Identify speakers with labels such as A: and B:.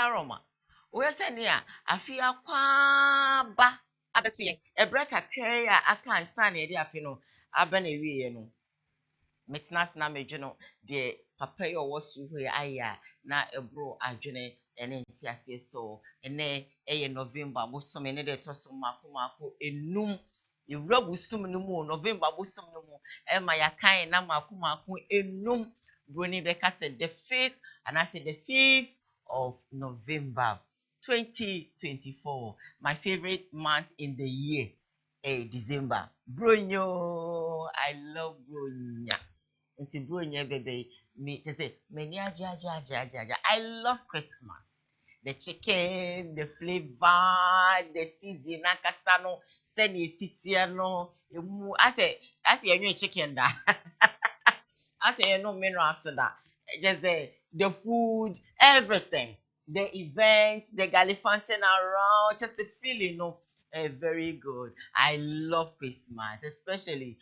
A: aroma. We say near afia kwaba abeto ye ebre kakra ya aka ansa na ye afi no aba na wie no metnas na medwe no de papa ye owosu hwe aya na ebro adwene ene ntiase so ene eye November bosom ene de toso mako enum ewura busum no mu November busum no mu e ma yakan na mako enum broni be ka say the 5th and I say the 5th of November 2024, my favorite month in the year, December. Bronyo, I love Bronya. Nti Bronya baby, me just say many aja. I love Christmas. The chicken, the flavor, the season, nakasano, seni sitiano. I say you know chicken da. I say you know minerals that. Just the food, everything, the events, the gallifanting around, just the feeling, very good. I love Christmas, especially